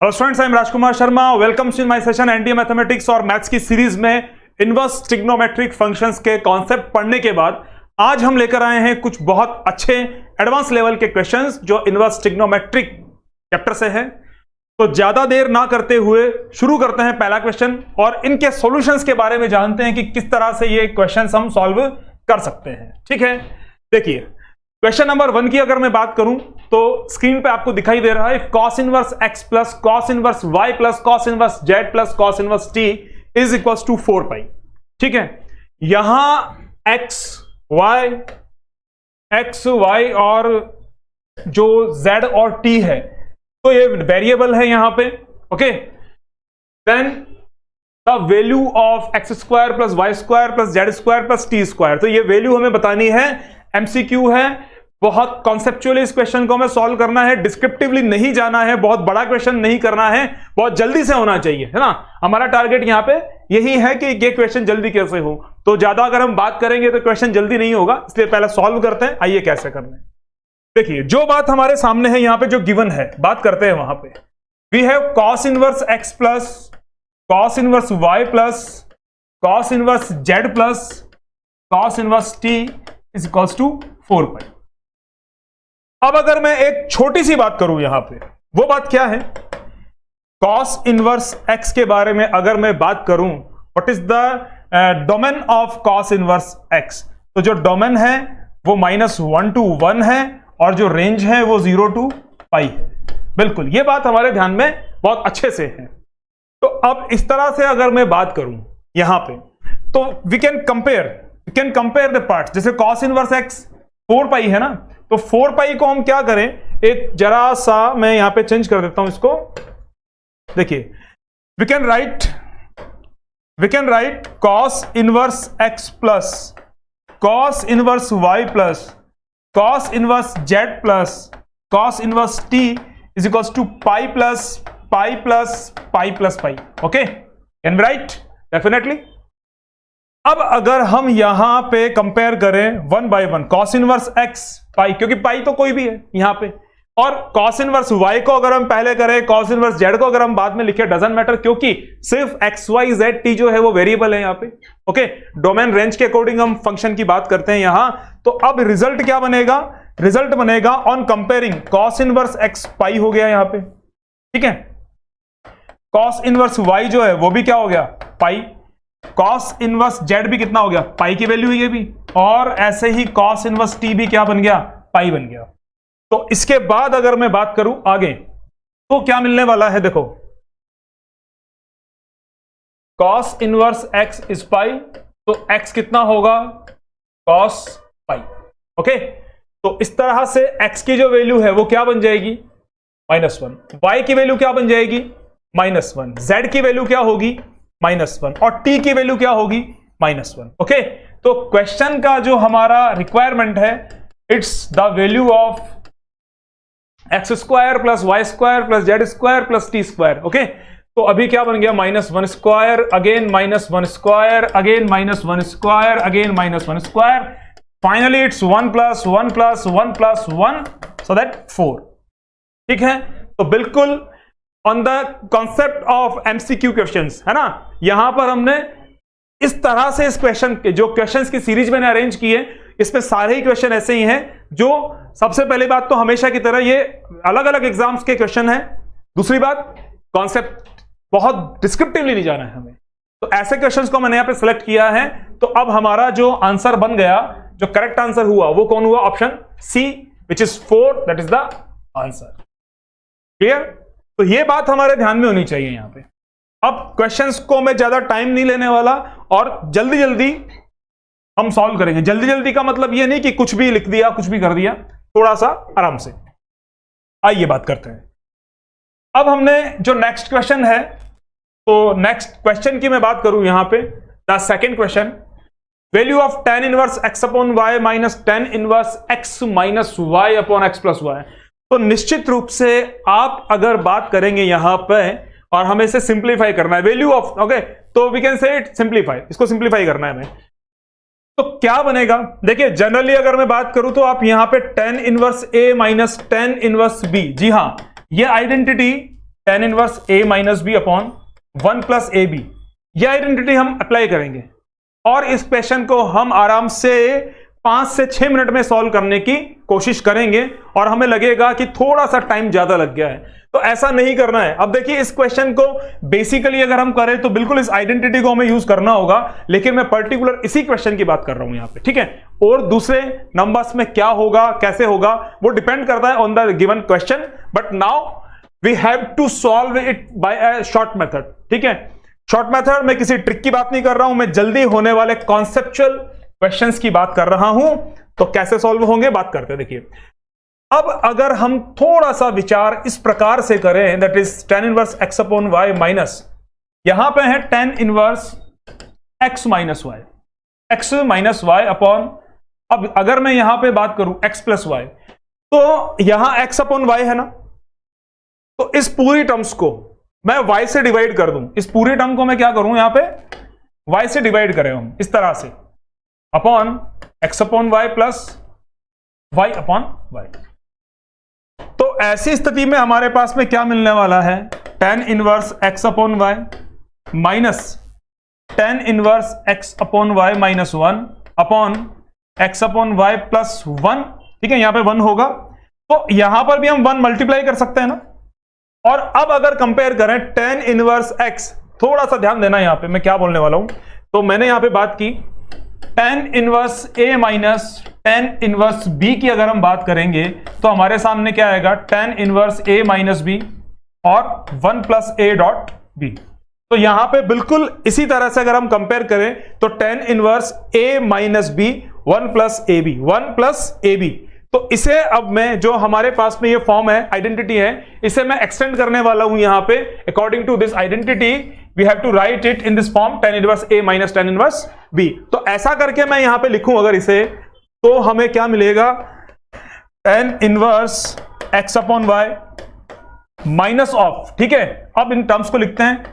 Hello students, I am Rajkumar Sharma. Welcome to my session NDA mathematics और maths की series में inverse trigonometric functions के concept पढ़ने के बाद आज हम लेकर आए हैं कुछ बहुत अच्छे एडवांस लेवल के क्वेश्चंस जो इनवर्स ट्रिग्नोमेट्रिक चैप्टर से हैं। तो ज्यादा देर ना करते हुए शुरू करते हैं पहला क्वेश्चन और इनके सॉल्यूशंस के बारे में जानते हैं कि किस तरह से ये क्वेश्चंस हम सॉल्व कर सकते हैं। ठीक है, देखिए क्वेश्चन नंबर 1 की अगर मैं बात करूं तो स्क्रीन पे आपको दिखाई दे रहा है cos inverse x plus cos inverse y plus cos inverse z plus cos inverse t is equal to 4 pi. ठीक है, यहां x y और जो z और t है तो ये वेरिएबल है यहां पे। Okay, then the value of x square plus y square plus z square plus t square, तो ये वैल्यू हमें बतानी है। एमसीक्यू है, बहुत कॉन्सेप्चुअली इस क्वेश्चन को हमें सॉल्व करना है, डिस्क्रिप्टिवली नहीं जाना है, बहुत बड़ा क्वेश्चन नहीं करना है, बहुत जल्दी से होना चाहिए, है ना। हमारा टारगेट यहां पे यही है कि ये क्वेश्चन जल्दी कैसे हो। तो ज्यादा अगर हम बात करेंगे तो क्वेश्चन जल्दी नहीं होगा, इसलिए पहले सॉल्व करते हैं। आइए कैसे करना है, देखिए जो बात हमारे सामने है यहां पे जो गिवन है बात करते हैं। वहां पे we have cos inverse x plus cos inverse y plus cos inverse z plus cos inverse t is equals to 4 pi. अब अगर मैं एक छोटी सी बात करूं यहां पे, वो बात क्या है, cos इनवर्स x के बारे में अगर मैं बात करूं, what is the domain of cos inverse x, तो जो डोमेन है वो -1 to 1 है और जो रेंज है वो 0 to पाई है। बिल्कुल, ये बात हमारे ध्यान में बहुत अच्छे से है। तो अब इस तरह से अगर मैं बात करूं यहां पे तो we can compare the parts. जैसे cos इनवर्स x 4 पाई है ना, तो 4 पाई को हम क्या करें, एक जरा सा मैं यहां पे चेंज कर देता हूं इसको। देखिए we can write cos inverse x plus cos inverse y plus cos inverse z plus cos inverse t is equals to pi plus pi plus pi plus pi. Okay, can be write definitely. अब अगर हम यहां पे compare करें 1 by 1 cos inverse x pi, क्योंकि pi तो कोई भी है यहां पे, और cos इनवर्स y को अगर हम पहले करें, cos इनवर्स z को अगर हम बाद में लिखे, डजंट मैटर, क्योंकि सिर्फ x y z t जो है वो वेरिएबल है यहां पे। ओके, डोमेन रेंज के अकॉर्डिंग हम फंक्शन की बात करते हैं यहां। तो अब रिजल्ट क्या बनेगा, रिजल्ट बनेगा on comparing cos inverse x पाई हो गया यहां पे। ठीक है, cos इनवर्स y जो है वो भी क्या हो गया, पाई। cos इनवर्स z भी कितना हो गया, पाई की वैल्यू ये भी, और ऐसे ही cos इनवर्स t भी क्या बन गया, पाई बन गया। तो इसके बाद अगर मैं बात करूं आगे तो क्या मिलने वाला है, देखो cos इनवर्स x इज पाई, तो x कितना होगा, cos पाई। ओके, तो इस तरह से x की जो वैल्यू है वो क्या बन जाएगी, -1, y की वैल्यू क्या बन जाएगी, -1, z की वैल्यू क्या होगी, -1, और t की वैल्यू क्या होगी, -1। ओके, तो क्वेश्चन का जो हमारा रिक्वायरमेंट है, it's the value of x square plus y square plus z square plus t square. Okay, तो अभी क्या बन गया, -1 square again -1 square again -1 square again -1 square, finally it's 1 plus 1 plus 1 plus 1, so that 4। ठीक है, तो बिल्कुल on the concept of MCQ questions, है ना। यहां पर हमने इस तरह से इस क्वेश्चन के जो क्वेश्चंस की सीरीज मैंने अरेंज की है, इसमें सारे ही क्वेश्चन ऐसे ही हैं। जो सबसे पहली बात तो हमेशा की तरह ये अलग अलग एग्जाम्स के क्वेश्चन हैं। दूसरी बात, कॉन्सेप्ट बहुत डिस्क्रिप्टिवली नहीं जाना है हमें, तो ऐसे क्वेश्चंस को मैंने यहां पे सिलेक्ट किया है। तो अब हमारा जो आंसर बन गया, जो करेक्ट आंसर हुआ वो कौन हुआ, option C, which is 4, that is the answer. Clear, तो ये बात हमारे ध्यान में होनी चाहिए यहां पे। अब क्वेश्चंस को मैं ज्यादा टाइम नहीं लेने वाला और जल्दी जल्दी हम सॉल्व करेंगे। जल्दी जल्दी का मतलब ये नहीं कि कुछ भी लिख दिया, कुछ भी कर दिया, थोड़ा सा आराम से। आइए बात करते हैं। अब हमने जो नेक्स्ट क्वेश्चन है, तो नेक्स्ट क्वेश्चन की मैं बात करूं यहां पे, the second question, value of tan inverse x upon y minus tan inverse x minus y upon x plus y। तो निश्चित रूप से आप अगर बात करेंगे यहां पे और हमें इसे सिंप्लीफाई करना है, वैल्यू ऑफ, ओके, तो we can say it simplify, इसको सिंप्लीफाई करना है हमें। तो क्या बनेगा, देखिए जनरली अगर मैं बात करूं तो आप यहां पे tan inverse a minus tan inverse b, जी हां, ये identity tan inverse a minus B upon 1 plus A B, यह आइडेंटिटी हम अप्लाई करेंगे और इस क्वेश्चन को हम आराम से 5 से 6 मिनट में सॉल्व करने की कोशिश करेंगे और हमें लगेगा कि थोड़ा सा टाइम ज्यादा लग गया है। तो ऐसा नहीं करना है। अब देखिए, इस क्वेश्चन को बेसिकली अगर हम करें तो बिल्कुल इस आइडेंटिटी को हमें यूज करना होगा, लेकिन मैं पर्टिकुलर इसी क्वेश्चन की बात कर रहा हूं यहां पे, ठीक है। और दूसरे नंबर्स में क्या होगा, कैसे होगा, वो डिपेंड करता है on the given question, but now we have to solve it by a short method, ठीक है। शॉर्ट मेथड में किसी ट्रिक की बात नहीं कर रहा हूं, मैं जल्दी होने वाले कॉन्सेप्चुअल क्वेश्चंस की बात कर रहा हूं। तो कैसे सॉल्व होंगे बात करते हैं। देखिए, अब अगर हम थोड़ा सा विचार इस प्रकार से करें, that is tan inverse x upon y minus, यहां पे है tan inverse x minus y, x minus y upon, अब अगर मैं यहां पे बात करूं x प्लस वाई, तो यहां x अपॉन वाई है ना, तो इस पूरी टर्म्स को मैं y से डिवाइड कर दूं। इस पूरी टर्म को मैं क्या करूं, यहां पे y से डिवाइड करें हम इस तरह से, upon x upon y plus y upon y. तो ऐसी स्थिति में हमारे पास में क्या मिलने वाला है, tan inverse x upon y minus tan inverse x upon y minus 1 upon x upon y plus 1, ठीक है। यहां पे 1 होगा, तो यहां पर भी हम 1 मल्टीप्लाई कर सकते हैं ना। और अब अगर कंपेयर करें tan इनवर्स x, थोड़ा सा ध्यान देना यहां पे मैं क्या बोलने वाला हूं। तो मैंने यहां पे बात की tan inverse a minus tan inverse b की अगर हम बात करेंगे तो हमारे सामने क्या आएगा, tan inverse a minus b और 1 प्लस a डॉट b। तो यहां पे बिल्कुल इसी तरह से अगर हम कंपेयर करें तो tan inverse a minus b 1 plus A b, 1 plus A b. तो इसे अब मैं, जो हमारे पास में ये फॉर्म है, आइडेंटिटी है, इसे मैं एक्सटेंड करने वाला हूं यहां पे। According to this identity we have to write it in this form tan inverse a minus tan inverse b। तो ऐसा करके मैं यहां पे लिखूं अगर इसे, तो हमें क्या मिलेगा, tan inverse x upon y minus of, ठीक है। अब इन टर्म्स को लिखते हैं,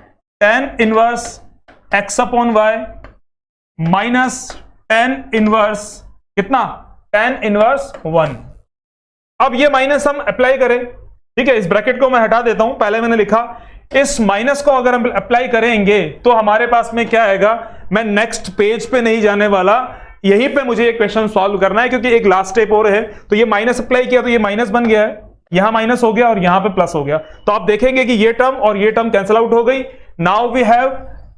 tan inverse x upon y minus tan inverse कितना, tan इनवर्स 1। अब ये माइनस हम अप्लाई करें, ठीक है। इस ब्रैकेट को मैं हटा देता हूं, पहले मैंने लिखा, इस माइनस को अगर हम अप्लाई करेंगे तो हमारे पास में क्या आएगा, मैं नेक्स्ट पेज पे नहीं जाने वाला, यहीं पे मुझे एक क्वेश्चन सॉल्व करना है, क्योंकि एक लास्ट स्टेप और है। तो ये माइनस अप्लाई किया तो ये माइनस बन गया है, यहां माइनस हो गया और यहां पे प्लस हो गया। तो आप देखेंगे कि ये टर्म और ये टर्म कैंसिल आउट हो गई। Now we have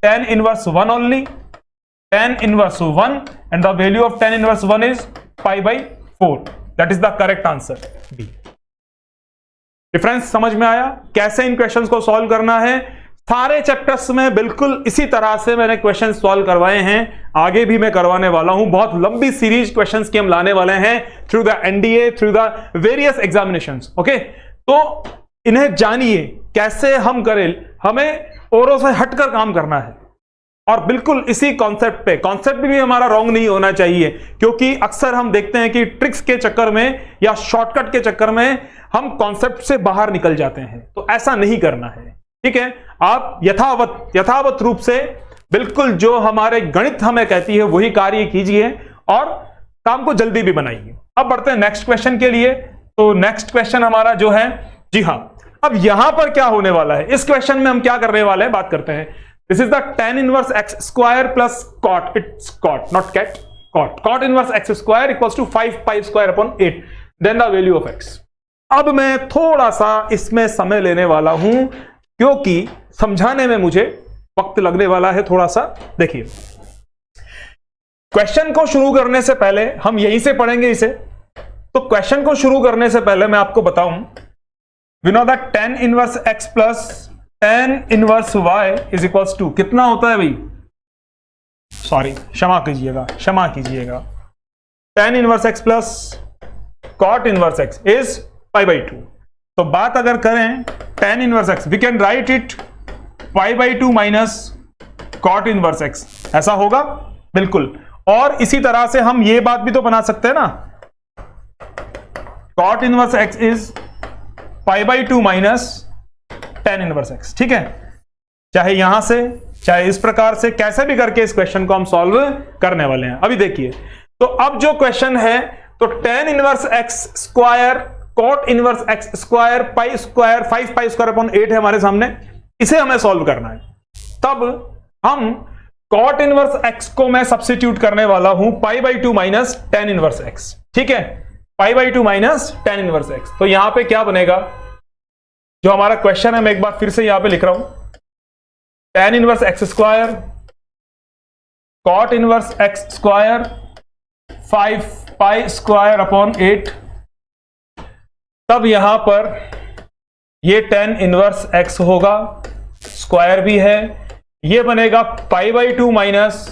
tan inverse 1 only, tan inverse 1 and the value of tan inverse 1 is pi by 4। That is the correct answer b. Difference समझ में आया, कैसे इन क्वेश्चंस को सॉल्व करना है। सारे चैप्टर्स में बिल्कुल इसी तरह से मैंने क्वेश्चन सॉल्व करवाए हैं, आगे भी मैं करवाने वाला हूं। बहुत लंबी सीरीज क्वेश्चंस की हम लाने वाले हैं through the NDA, through the various examinations, okay. तो इन्हें जानिए कैसे हम करें, हमें औरों से हटकर काम करना है और बिल्कुल इसी कॉन्सेप्ट पे, कॉन्सेप्ट भी हमारा रॉन्ग नहीं होना चाहिए, क्योंकि अक्सर हम देखते हैं कि ट्रिक्स के चक्कर में या शॉर्टकट के चक्कर में हम कॉन्सेप्ट से बाहर निकल जाते हैं। तो ऐसा नहीं करना है, ठीक है। आप यथावत रूप से बिल्कुल जो हमारे गणित हमें कहती है वही कार्य कीजिए और काम को जल्दी भी बनाइए। अब बढ़ते हैं नेक्स्ट क्वेश्चन के लिए। तो नेक्स्ट क्वेश्चन हमारा जो है, जी हां, अब यहां पर क्या होने वाला है, इस क्वेश्चन में हम क्या करने वाले हैं, बात करते हैं। This is the tan inverse x square plus cot, it's cot not cat, cot inverse x square equals to 5 pi square upon 8, then the value of x। अब मैं थोड़ा सा इसमें समय लेने वाला हूं, क्योंकि समझाने में मुझे वक्त लगने वाला है थोड़ा सा। देखिए, क्वेश्चन को शुरू करने से पहले हम यहीं से पढ़ेंगे इसे। तो क्वेश्चन को शुरू करने से पहले मैं आपको बताऊं, we know that tan inverse x plus tan inverse y is equals to कितना होता है भाई, सॉरी क्षमा कीजिएगा, tan inverse x plus cot inverse x is pi by 2। तो बात अगर करें tan inverse x, we can write it pi by 2 minus cot inverse x, ऐसा होगा बिल्कुल। और इसी तरह से हम ये बात भी तो बना सकते हैं ना, cot inverse x is pi by 2 minus tan inverse x, ठीक है। चाहे यहां से चाहे इस प्रकार से, कैसे भी करके इस क्वेश्चन को हम सॉल्व करने वाले हैं। अभी देखिए, तो अब जो क्वेश्चन है, तो tan inverse x square cot inverse x square pi square 5 pi square upon 8 है हमारे सामने, इसे हमें सॉल्व करना है। तब हम कॉट इनवर्स एक्स को मैं सब्स्टिट्यूट करने वाला हूं पाई by 2 minus tan inverse x. ठीक है, पाई by 2 minus tan inverse x. तो यहां पे क्या बनेगा, जो हमारा क्वेश्चन है मैं एक बार फिर से यहां पे लिख रहा हूं, tan inverse x square cot inverse x square 5 pi square upon 8। तब यहां पर ये टेन इनवर्स एक्स होगा, स्क्वायर भी है, ये बनेगा pi by 2 minus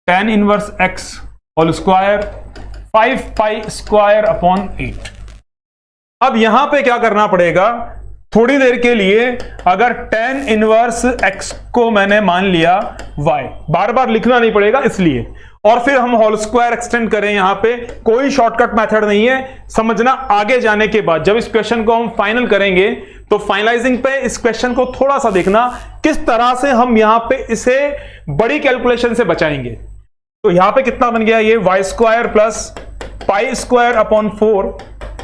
tan inverse x whole square 5 pi square upon 8। अब यहां पे क्या करना पड़ेगा, थोड़ी देर के लिए अगर टेन इनवर्स एक्स को मैंने मान लिया y, बार बार लिखना नहीं पड़ेगा इसलिए, और फिर हम होल स्क्वायर एक्सटेंड करें। यहां पे कोई शॉर्टकट मेथड नहीं है, समझना आगे जाने के बाद। जब इस क्वेश्चन को हम फाइनल करेंगे तो फाइनलाइजिंग पे इस क्वेश्चन को थोड़ा सा देखना किस तरह से हम यहां पे इसे बड़ी कैलकुलेशन से बचाएंगे। तो यहां पे कितना बन गया, ये y square plus pi square upon 4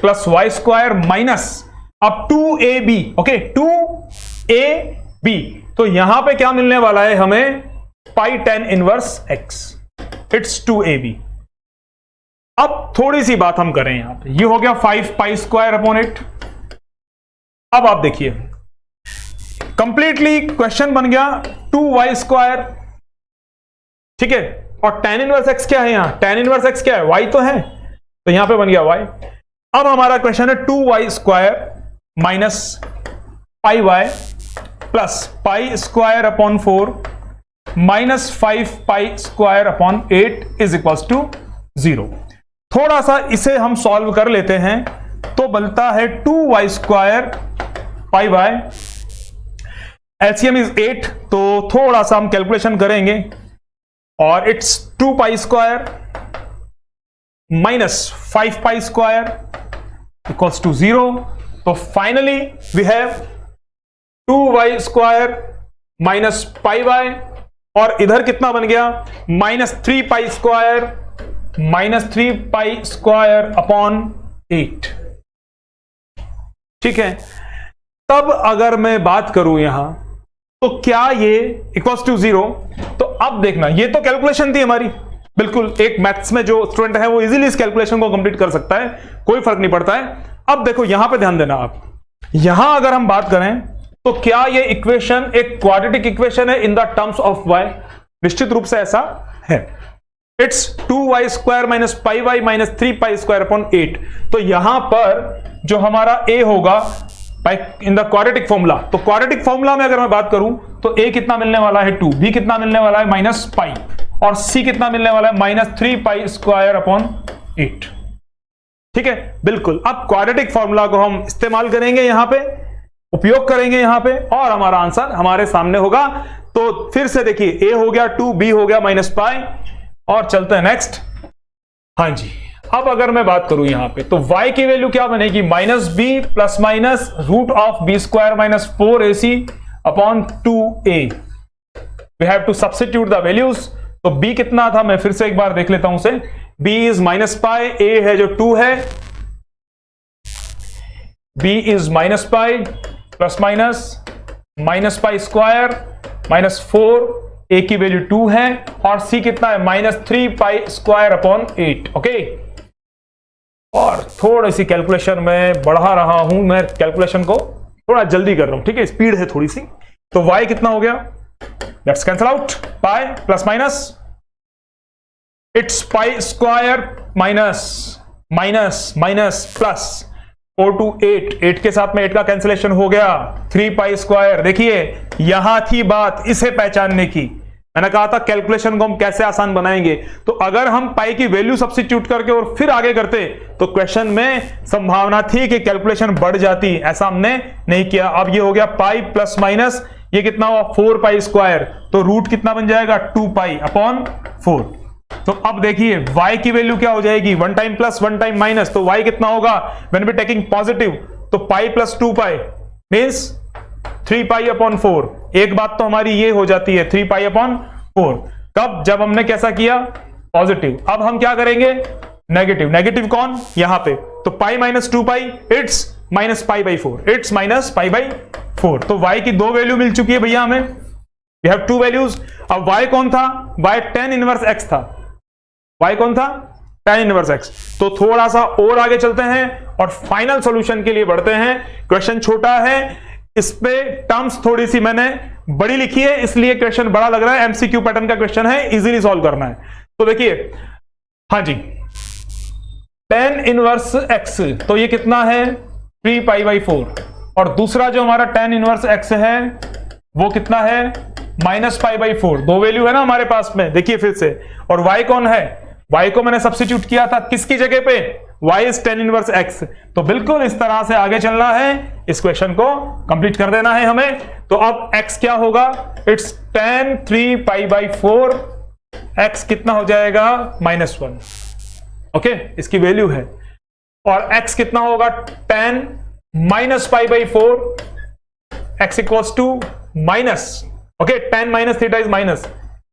plus y square minus अब 2ab। Okay, 2ab। तो यहां पे क्या मिलने वाला है हमें, pi ten inverse x, it's 2ab। अब थोड़ी सी बात हम करें यहां पे, ये हो गया 5 पाई स्क्वायर अपॉन 8। अब आप देखिए कंप्लीटली क्वेश्चन बन गया 2y स्क्वायर। ठीक है, और टेन इनवर्स एक्स क्या है, यहां टेन इनवर्स एक्स क्या है, y तो है, तो यहां पे बन गया y। अब हमारा क्वेश्चन है 2y square minus pi y plus pi square upon 4 minus 5 pi square upon 8 is equals to 0। थोड़ा सा इसे हम सॉल्व कर लेते हैं, तो बनता है 2y square pi y, LCM is 8, तो थोड़ा सा हम कैलकुलेशन करेंगे, और it's 2 pi square minus 5 pi square equals to 0। तो finally we have 2y square minus pi y, और इधर कितना बन गया, minus 3 pi square minus 3 pi square upon 8। ठीक है, तब अगर मैं बात करूं यहां, तो क्या ये इक्वल्स टू 0। तो अब देखना, ये तो कैलकुलेशन थी हमारी, बिल्कुल एक मैथ्स में जो स्टूडेंट है वो इजीली इस कैलकुलेशन को कंप्लीट कर सकता है, कोई फर्क नहीं पड़ता है। अब देखो यहां पे ध्यान देना आप, यहां अगर हम बात करें तो क्या ये इक्वेशन एक क्वाड्रेटिक इक्वेशन है in the terms of y, निश्चित रूप से ऐसा है। It's 2y square minus pi y minus 3 pi square upon 8। तो यहां पर जो हमारा a होगा इन द क्वाड्रेटिक फॉर्मूला, तो क्वाड्रेटिक फॉर्मूला में अगर मैं बात करूं तो a कितना मिलने वाला है 2, b कितना मिलने वाला है माइनस पाई, और c कितना मिलने वाला है माइनस 3 पाई स्क्वायर अपॉन 8। ठीक है, बिल्कुल। अब क्वाड्रेटिक फॉर्मूला को हम इस्तेमाल करेंगे, यहां पे उपयोग करेंगे यहां पे, और हमारा आंसर हमारे सामने होगा। तो फिर से देखिए, a हो गया 2, b हो गया माइनस पाई, और चलते हैं नेक्स्ट। हाँ जी, अब अगर मैं बात करूं यहां पे, तो y की वैल्यू क्या बनेगी, minus b plus minus root of b square minus 4ac upon 2a। We have to substitute the values. तो b कितना था, मैं फिर से एक बार देख लेता हूं उसे, b is minus pi, a है जो 2 है, b is minus pi plus minus pi square minus 4, a की वैल्यू 2 है, और c कितना है minus 3 pi square upon 8। Okay, और थोड़ी सी कैलकुलेशन में बढ़ा रहा हूं, मैं कैलकुलेशन को थोड़ा जल्दी कर रहा हूं, ठीक है, स्पीड है थोड़ी सी। तो y कितना हो गया, let's cancel out, pi plus minus, it's pi square minus minus minus plus 4 to 8, 8 के साथ में 8 का कैंसिलेशन हो गया, 3 पाई स्क्वायर। देखिए यहां थी बात इसे पहचानने की, मैंने कहा था कैलकुलेशन को हम कैसे आसान बनाएंगे। तो अगर हम पाई की वैल्यू सब्स्टिट्यूट करके और फिर आगे करते तो क्वेश्चन में संभावना थी कि कैलकुलेशन बढ़ जाती, ऐसा हमने नहीं किया। अब ये हो गया पाई प्लस माइनस, ये कितना हुआ 4 पाई स्क्वायर, तो रूट कितना बन जाएगा 2 पाई अपॉन 4। तो अब देखिए y की वैल्यू क्या हो जाएगी, 1 टाइम प्लस 1 टाइम माइनस, तो y कितना होगा व्हेन वी टेकिंग पॉजिटिव, तो पाई प्लस 2 पाई मींस 3 पाई अपॉन 4। एक बात तो हमारी ये हो जाती है 3 पाई अपॉन 4, कब, जब हमने कैसा किया पॉजिटिव। अब हम क्या करेंगे नेगेटिव, नेगेटिव कौन, यहां पे तो pi minus 2 pi it's minus pi by 4, it's minus pi by 4। तो y की 2 वैल्यू मिल चुकी है भैया हमें, वी हैव 2 वैल्यूज। अब y कौन था, y tan इनवर्स x था, y कौन था, tan इनवर्स x। तो थोड़ा सा और आगे चलते हैं और फाइनल सॉल्यूशन के लिए बढ़ते हैं। क्वेश्चन छोटा है, इस पे टर्म्स थोड़ी सी मैंने बड़ी लिखी है, इसलिए क्वेश्चन बड़ा लग रहा है, एमसीक्यू पैटर्न का क्वेश्चन है, इजीली सॉल्व करना है। तो देखिए, हाँ जी, tan इनवर्स x, तो ये कितना है 3 पाई बाई 4, और दूसरा जो हमारा tan इनवर्स x है वो कितना है माइनस पाई बाई 4। 2 वैल्यू है ना हमारे पास में, देखिए फिर से। और y कौन है, y को मैंने सब्स्टिट्यूट किया था किसकी जगह पे, y is tan inverse x। तो बिल्कुल इस तरह से आगे चलना है, इस क्वेश्चन को कंप्लीट कर देना है हमें। तो अब x क्या होगा, it's tan 3 pi by 4, x कितना हो जाएगा -1। ओके, इसकी वैल्यू है। और x कितना होगा tan minus pi by 4, x equals to minus, okay, tan minus theta is minus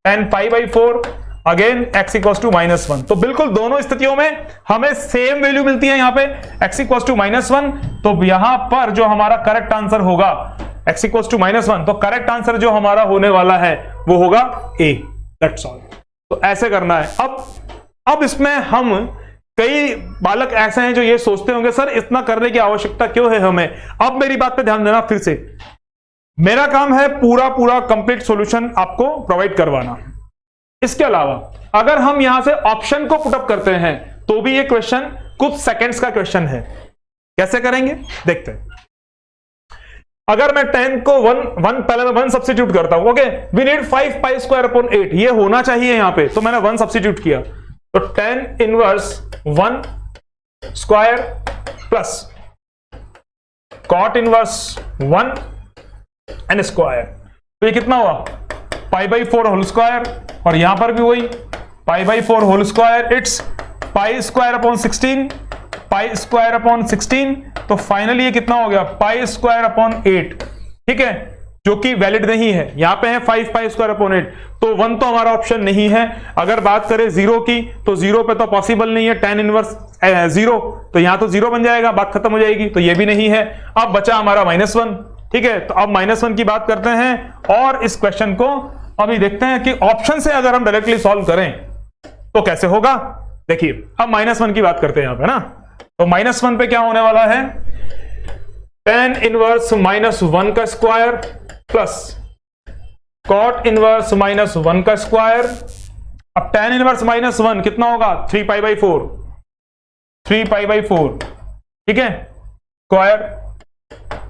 tan pi by 4, again x equals to -1। तो बिल्कुल दोनों स्थितियों में हमें सेम वैल्यू मिलती है, यहां पे x इक्वल्स टू -1। तो यहां पर जो हमारा करेक्ट आंसर होगा x इक्वल्स टू -1, तो करेक्ट आंसर जो हमारा होने वाला है वो होगा A, दैट्स ऑल। तो ऐसे करना है। अब इसमें हम, कई बालक ऐसे हैं जो ये सोचते होंगे सर इतना करने की आवश्यकता क्यों है हमें। अब मेरी बात पे ध्यान देना फिर से, मेरा काम है पूरा कंप्लीट सॉल्यूशन आपको प्रोवाइड करवाना। इसके अलावा अगर हम यहां से ऑप्शन को पुटअप करते हैं तो भी ये क्वेश्चन कुछ सेकंड्स का क्वेश्चन है। कैसे करेंगे देखते हैं। अगर मैं 10 को 1 पहले मैं 1 सब्स्टिट्यूट करता हूं, okay, we need 5 pi square upon 8, ये होना चाहिए यहां पे, तो मैंने 1 सब्स्टिट्यूट किया, तो tan inverse 1 square plus cot inverse 1 एन स्क्वायर, तो ये कितना हुआ पाई बाई 4 होल स्क्वायर, और यहां पर भी वही pi by 4 whole square, it's pi square upon 16, pi square upon 16। तो फाइनली ये कितना हो गया पाई स्क्वायर अपॉन 8, ठीक है, जो कि वैलिड नहीं है। यहां पे है 5 पाई स्क्वायर अपॉन 8, तो 1 तो हमारा ऑप्शन नहीं है। अगर बात करें 0 की, तो 0 पे तो पॉसिबल नहीं है, tan इनवर्स 0, तो यहां तो 0 बन जाएगा, बात खत्म हो जाएगी, तो ये भी नहीं है। अब बचा हमारा -1, ठीक है। तो अब -1 की बात करते हैं और इस क्वेश्चन को अभी देखते हैं कि ऑप्शन से अगर हम डायरेक्टली सॉल्व करें तो कैसे होगा। देखिए, अब -1 की बात करते हैं यहां पे ना, तो -1 पे क्या होने वाला है, tan इनवर्स -1 का स्क्वायर प्लस cot इनवर्स -1 का स्क्वायर। अब tan इनवर्स -1 कितना होगा 3 पाई बाई 4, 3 पाई बाई 4, ठीक है, स्क्वायर।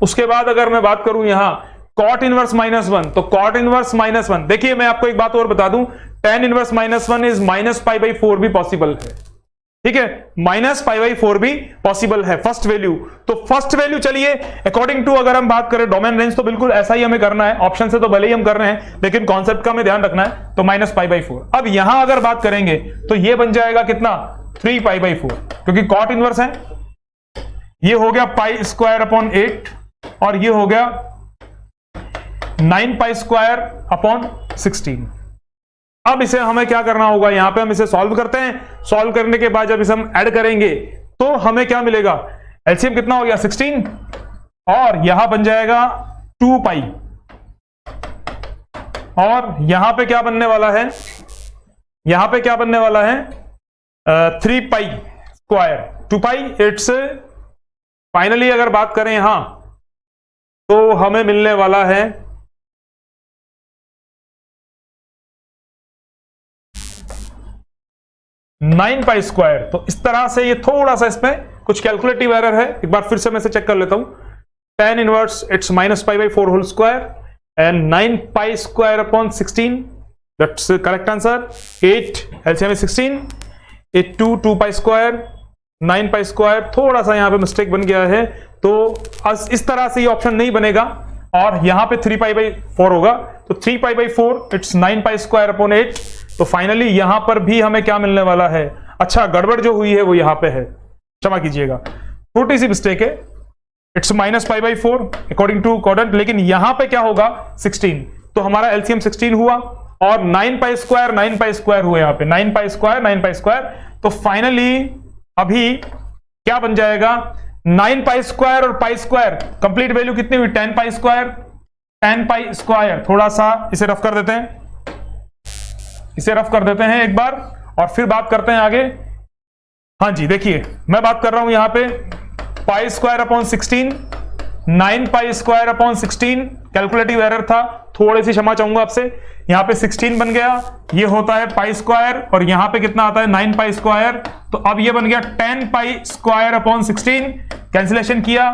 उसके बाद अगर मैं बात करूं यहां cot इनवर्स -1, तो cot इनवर्स -1, देखिए मैं आपको एक बात और बता दूं, tan inverse -1 is minus pi by 4 भी पॉसिबल है, ठीक है, माइनस पाई बाई 4 भी पॉसिबल है फर्स्ट वैल्यू। तो फर्स्ट वैल्यू चलिए अकॉर्डिंग टू अगर हम बात करें डोमेन रेंज, तो बिल्कुल ऐसा ही हमें करना है, ऑप्शन से तो भले ही हम कर रहे हैं लेकिन कॉन्सेप्ट का हमें ध्यान रखना है, तो माइनस पाई बाई 4। अब यहां अगर बात करेंगे तो ये बन जाएगा कितना 3 पाई बाई 4, क्योंकि cot इनवर्स है, ये हो गया पाई स्क्वायर अपॉन 8, और ये हो गया 9 पाई स्क्वायर अपॉन 16। अब इसे हमें क्या करना होगा, यहां पे हम इसे सॉल्व करते हैं। सॉल्व करने के बाद जब इसे हम ऐड करेंगे तो हमें क्या मिलेगा, एलसीएम कितना हो गया 16, और यहां बन जाएगा 2 पाई, और यहां पे क्या बनने वाला है, यहां पे क्या बनने वाला है 3 pi square 2 pi. It's finally अगर बात करें यहां तो हमें मिलने वाला है 9 पाई स्क्वायर। तो इस तरह से ये थोड़ा सा इसमें कुछ कैलकुलेटिव एरर है, एक बार फिर से मैं इसे चेक कर लेता हूं। tan inverse it's minus pi by 4 whole square and 9 pi square upon 16, that's correct answer. 8 LCM में 16, 8 2 पाई स्क्वायर 9 पाई स्क्वायर, थोड़ा सा यहां पे मिस्टेक बन गया है, तो इस तरह से ये ऑप्शन नहीं बनेगा, और यहां पे 3 पाई बाई 4 होगा, तो 3 पाई by 4 it's 9 pi square upon 8। तो फाइनली यहां पर भी हमें क्या मिलने वाला है, अच्छा गड़बड़ जो हुई है वो यहां पे है, क्षमा कीजिएगा, छोटी सी मिस्टेक है, it's minus pi by 4 according to quadrant, लेकिन यहां पे क्या होगा 16, तो हमारा एलसीएम 16 हुआ, और 9 पाई स्क्वायर हुए यहां पे 9 पाई स्क्वायर। तो फाइनली अभी क्या बन जाएगा 9 पाई स्क्वायर और पाई स्क्वायर, कंप्लीट वैल्यू कितनी हुई 10 पाई स्क्वायर, 10 पाई स्क्वायर। थोड़ा सा इसे रफ कर देते हैं, इसे रफ कर देते हैं एक बार और फिर बात करते हैं आगे। हाँ जी, देखिए मैं बात कर रहा हूं यहां पे पाई square upon 16, 9 pi square upon 16, calculative error था, थोड़ी सी क्षमा चाहूंगा आपसे। यहां पे 16 बन गया, ये होता है पाई स्क्वायर और यहां पे कितना आता है 9 पाई स्क्वायर, तो अब ये बन गया 10 पाई स्क्वायर अपॉन 16, कैंसिलेशन किया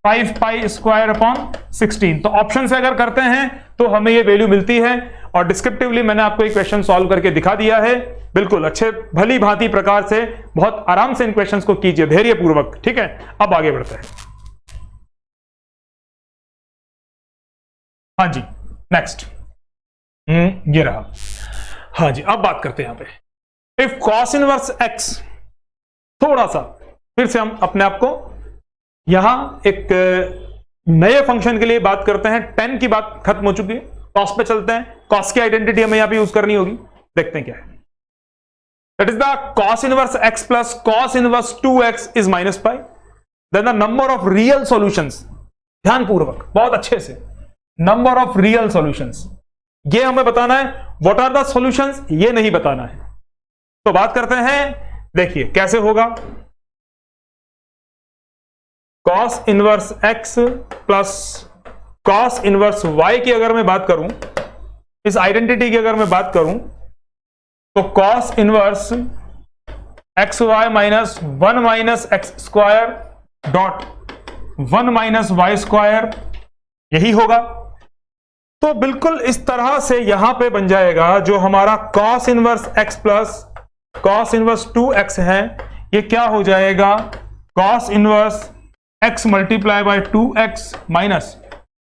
5 पाई स्क्वायर अपॉन 16। तो ऑप्शन से अगर करते हैं तो हमें ये वैल्यू मिलती है और डिस्क्रिप्टिवली मैंने आपको एक क्वेश्चन सॉल्व करके दिखा दिया है। बिल्कुल अच्छे भली भांति प्रकार से बहुत आराम से इन क्वेश्चंस को कीजिए धैर्यपूर्वक, ठीक है। अब आगे बढ़ते हैं। हाँ जी, नेक्स्ट ये रहा। हाँ जी, अब बात करते हैं यहां पे इफ कॉस इनवर्स एक्स, थोड़ा सा फिर से हम अपने आप को यहां एक नए फंक्शन के लिए बात करते हैं। 10 की बात खत्म हो चुकी है, कॉस पे चलते हैं। कॉस की आइडेंटिटी हमें यहां पे यूज करनी होगी, देखते हैं क्या है। That is the cos inverse x plus cos inverse 2x is minus pi, then the number of real solutions, ध्यानपूर्वक बहुत अच्छे से, नंबर ऑफ रियल सॉल्यूशंस ये हमें बताना है, व्हाट आर द सॉल्यूशंस ये नहीं बताना है। तो बात करते हैं, देखिए कैसे होगा। Cos inverse x plus cos inverse y की अगर मैं बात करूं, इस आइडेंटिटी की अगर मैं बात करूं, तो cos inverse x y minus 1 minus x square dot 1 minus y square, यही होगा। तो बिल्कुल इस तरह से यहां पे बन जाएगा जो हमारा cos inverse x plus cos inverse 2x है, ये क्या हो जाएगा cos inverse x multiply by 2x minus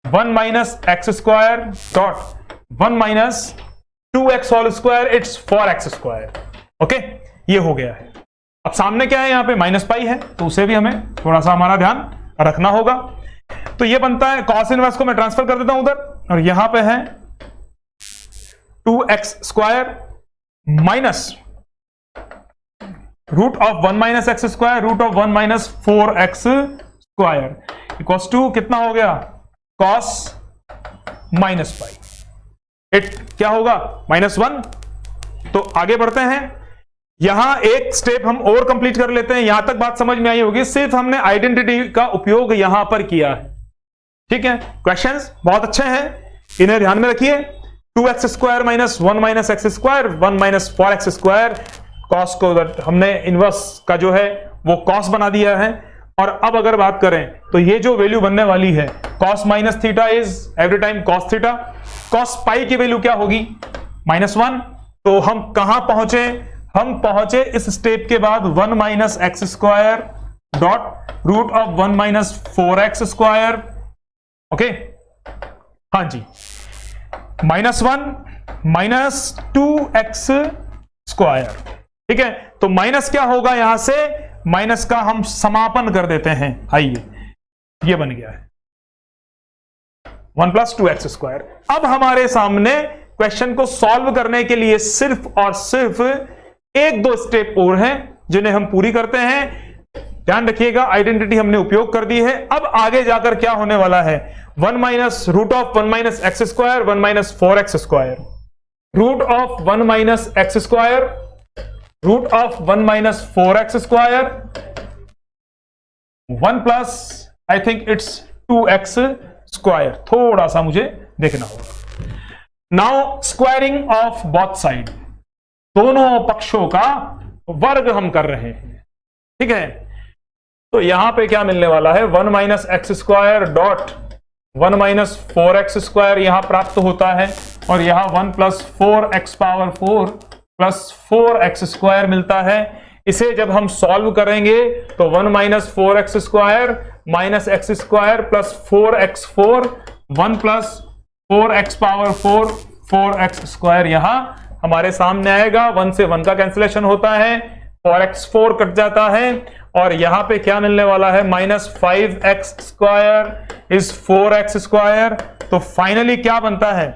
1 minus x square dot 1 minus 2x whole square, it's 4x square. Okay, ये हो गया है। अब सामने क्या है, यहां पे माइनस पाई है, तो उसे भी हमें थोड़ा सा हमारा ध्यान रखना होगा। तो ये बनता है cos इनवर्स को मैं ट्रांसफर कर देता हूं उधर, और यहां पे है 2x square minus root of 1 minus x square root of 1 minus 4x square equals to कितना हो गया cos माइनस पाई। इट क्या होगा -1। तो आगे बढ़ते हैं, यहां एक स्टेप हम और कंप्लीट कर लेते हैं। यहां तक बात समझ में आई होगी, सिर्फ हमने आइडेंटिटी का उपयोग यहां पर किया है, ठीक है। क्वेश्चंस बहुत अच्छे हैं, इन्हें ध्यान में रखिए। 2x square minus 1 minus x square 1 minus 4x square, cos को हमने इनवर्स का जो है वो कॉस बना दिया है। और अब अगर बात करें तो ये जो वैल्यू बनने वाली है cos minus theta is every time cos theta, cos pi की वैल्यू क्या होगी -1। तो हम कहां पहुंचे, हम पहुंचे इस स्टेप के बाद 1 minus x square dot root of 1 minus 4x square. Okay, हाँ जी, -1 माइनस 2x स्क्वायर, ठीक है। तो माइनस क्या होगा, यहां से माइनस का हम समापन कर देते हैं। आइए, ये बन गया है 1 प्लस 2x स्क्वायर। अब हमारे सामने क्वेश्चन को सॉल्व करने के लिए सिर्फ और सिर्फ 1-2 स्टेप और हैं जिन्हें हम पूरी करते हैं। ध्यान रखिएगा, आइडेंटिटी हमने उपयोग कर दी है। अब आगे जाकर क्या होने वाला है, 1 minus root of 1 minus x square 1 minus 4x square, root of 1 minus x square root of 1 minus 4x square 1 plus I think it's 2x square. थोड़ा सा मुझे देखना होगा। Now squaring of both side, दोनों पक्षों का वर्ग हम कर रहे हैं, ठीक है। तो यहां पे क्या मिलने वाला है, 1 minus x square dot 1 minus 4x square यहां प्राप्त होता है, और यहां 1 plus 4x power 4 plus 4x square मिलता है। इसे जब हम सॉल्व करेंगे तो 1 minus 4x square minus x square plus 4x4 1 plus 4x power 4 4x square यहां हमारे सामने आएगा। 1 से 1 का कैंसिलेशन होता है, 4x4 कट जाता है, और यहां पे क्या मिलने वाला है, -5x square is 4x square. तो फाइनली क्या बनता है,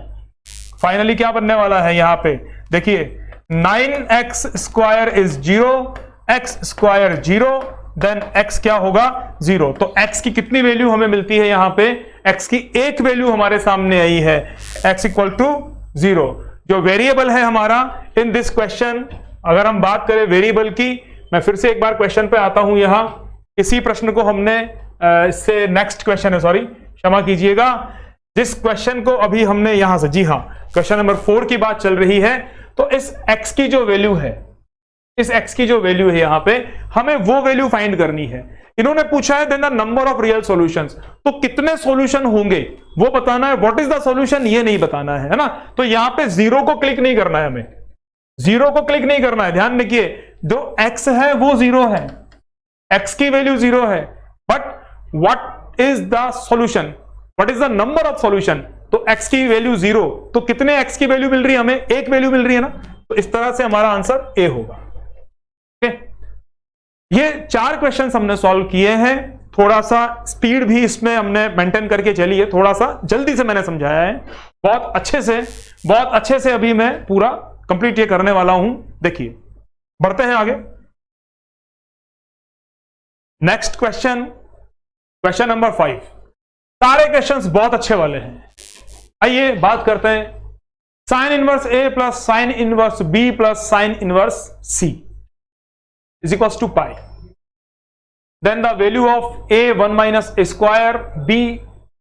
फाइनली क्या बनने वाला है, यहां पे देखिए 9x square is 0, x square 0 then x क्या होगा 0। तो x की कितनी वैल्यू हमें मिलती है यहां पे, x की एक वैल्यू हमारे सामने आई है, x इक्वल टू 0। जो वेरिएबल है हमारा इन दिस क्वेश्चन, अगर हम बात करें वेरिएबल की, मैं फिर से एक बार क्वेश्चन पे आता हूं। यहां इसी प्रश्न को हमने इससे नेक्स्ट क्वेश्चन है, सॉरी क्षमा कीजिएगा, जिस क्वेश्चन को अभी हमने यहां से, जी हां क्वेश्चन नंबर 4 की बात चल रही है। तो इस x की जो वैल्यू है, इस x की जो वैल्यू है यहां पे हमें वो वैल्यू फाइंड करनी है। इन्होंने पूछा है then the number of real solutions, तो कितने सॉल्यूशन होंगे वो बताना है, व्हाट इज द सॉल्यूशन ये नहीं बताना है ना। तो यहां पे 0 को क्लिक नहीं करना है, हमें 0 को क्लिक नहीं करना है। ध्यान रखिए जो x है वो 0 है, x की वैल्यू 0 है, but what is the solution, what is the number of solution. तो x की वैल्यू 0, तो कितने x की वैल्यू मिल रही है हमें, एक वैल्यू मिल रही है ना। तो इस तरह से हमारा आंसर A होगा। ये 4 क्वेश्चंस हमने सॉल्व किए हैं। थोड़ा सा स्पीड भी इसमें हमने मेंटेन करके चलिए, थोड़ा सा जल्दी से मैंने समझाया है, बहुत अच्छे से अभी मैं पूरा कंप्लीट ये करने वाला हूं। देखिए बढ़ते हैं आगे। Next question, question number 5। सारे क्वेश्चंस बहुत अच्छे वाले हैं। आइए बात करते हैं। Sign inverse A plus sine inverse B plus sine inverse C is equals to pi. Then the value of A 1 minus A square, B